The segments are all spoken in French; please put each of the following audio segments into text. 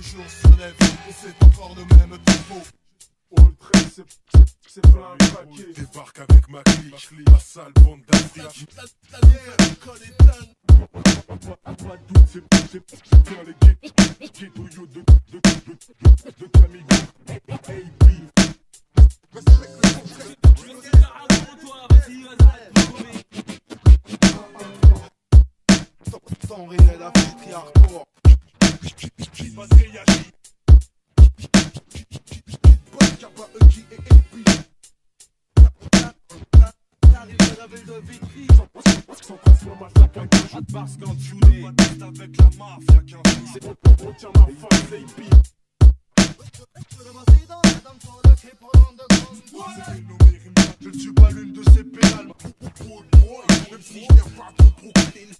toujours se lève, et c'est encore le même tempo. All 13, c'est plein de paquets. Débarque avec ma clique, ma sale bande d'Afrique. La nouvelle école est dingue. Pas de doute, c'est plein les ghettoyaux de Camigou. AB. Temps réel Afrique hardcore. Patriarchie. Kappa, EJ et AP. T'arrives à la ville de Vitry. Sans pression, ma flaque un gage. Parce qu'en dessous des patates avec la mafia qu'un fils. On tient ma face, AB. Je ne suis pas l'une de ces pénales. Même si je viens pas de Brooklyn.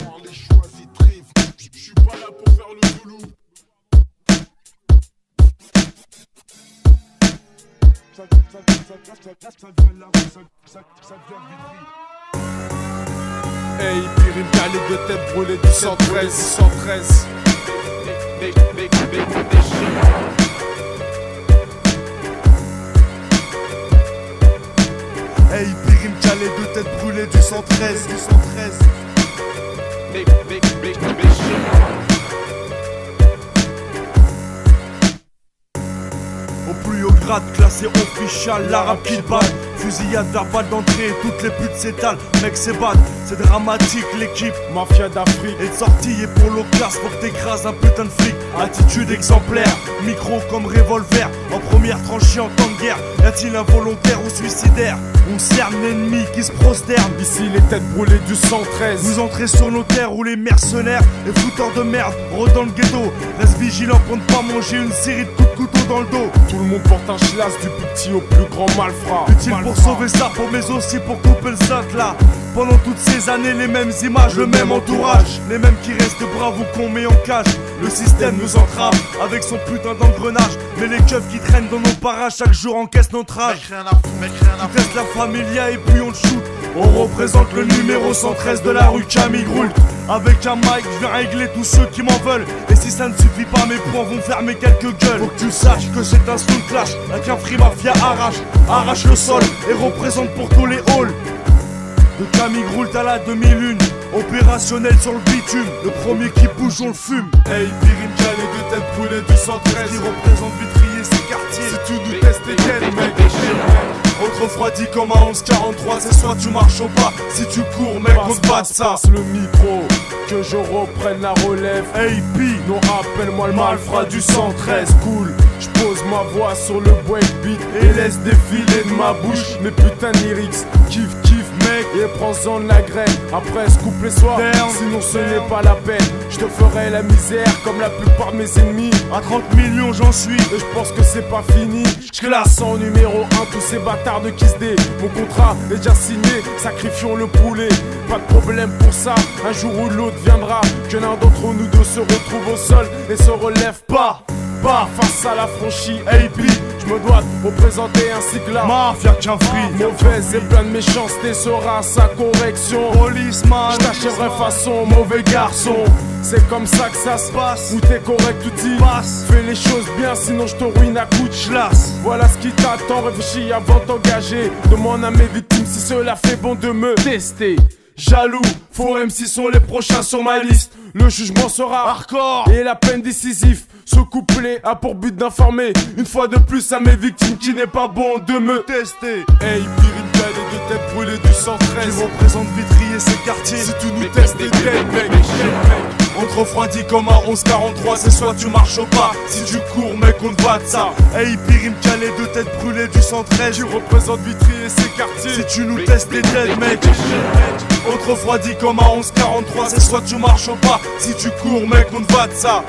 Dans les choisis trives. Je suis pas là pour faire le zoulou. Ça vient de la rue, ça vient de Vitry. Hey, Pyrim calé de tête brûlée du 113, 113. Hey, Pyrim calé de tête brûlée du 113, du 113. Au plus haut grade, classé official, l'arabe qui bat. Fusillade vers balle d'entrée, toutes les putes s'étalent. Mec, c'est bad, c'est dramatique, l'équipe Mafia d'Afrique. est de sortie et pour l'occasion, faut que t'écrases un putain de flic. Attitude exemplaire, micro comme revolver. En première tranchée en temps de guerre, y a-t-il un volontaire ou suicidaire? On cerne l'ennemi qui se prosterne. Ici les têtes brûlées du 113. Vous entrez sur nos terres où les mercenaires et fouteurs de merde rôdent dans le ghetto. Reste vigilant pour ne pas manger une série de coups de couteau dans le dos. Tout le monde porte un chilas du plus petit au plus grand malfrat. Utile pour sauver sa peau mais aussi pour couper le sac là. Pendant toutes ces années les mêmes images, le même entourage. Les mêmes qui restent braves ou qu'on met en cage. Le système nous entrave avec son putain d'engrenage. Mais les keufs qui traînent dans nos parages chaque jour encaissent notre âge. Mec, rien à foutre, mec, rien à Tu testes la familia et puis on te shoot. On représente le numéro 113 de la rue Camigroult. Avec un mic, je viens régler tous ceux qui m'en veulent. Et si ça ne suffit pas, mes poings vont fermer quelques gueules. Faut que tu saches que c'est un stone clash. Avec un free mafia arrache le sol et représente pour tous les halls. De Camigroult à la 2001, opérationnel sur le bitume. Le premier qui bouge, on le fume. Hey, Pyrim calé de tête brûlée du 113. Qui représente Vitry et ses quartiers. Si tu nous testes, t'es quel mec? On te refroidit comme un 11-43, c'est soit tu marches au pas. Si tu cours, mec, on te bat de ça. Passe le micro, que je reprenne la relève. Hey, P, Non, appelle-moi le malfrat du 113. Cool, je pose ma voix sur le breakbeat et laisse défiler de ma bouche mes putains de lyrics. Kiff, mec, et prends-en de la graine. Après, se coupe les soirs, sinon ce n'est pas la peine. Je te ferai la misère comme la plupart de mes ennemis. à 30 millions j'en suis. Et je pense que c'est pas fini. Je classe en numéro 1 tous ces bâtards de Kiss Day. Mon contrat est déjà signé, sacrifions le poulet. Pas de problème pour ça, un jour ou l'autre viendra que l'un d'entre nous deux se retrouve au sol et se relève pas face à la franchie AP. Je me dois de représenter ainsi que la Mafia qu'un free. mauvaise et plein de méchanceté sera sa correction. Policeman, Je t'achèverai façon mauvais garçon. C'est comme ça que ça se passe. Où t'es correct, tout dit. Fais les choses bien, sinon je te ruine à coups de schlass. Voilà ce qui t'attend, réfléchis avant de t'engager. Demande à mes victimes si cela fait bon de me tester. Jaloux, faux MC sont les prochains sur ma liste. Le jugement sera hardcore et la peine décisive. Ce couplet a pour but d'informer une fois de plus à mes victimes qu'il n'est pas bon de me tester. Hey, Pyrim calé de tête brûlée du 113. Qui représente Vitry et ses quartiers. Si tu nous testes, t'es dead, mec. On te refroidit comme un 11-43, c'est soit tu marches au pas. Si tu cours, mec, on te bat de ça. Hey, Pyrim calé de tête brûlée du 113. Qui représente Vitry et ses quartiers. Si tu nous testes, t'es dead, mec. On te refroidit comme un 11-43, c'est soit tu marches au pas. Si tu cours, mec, on te bat de ça.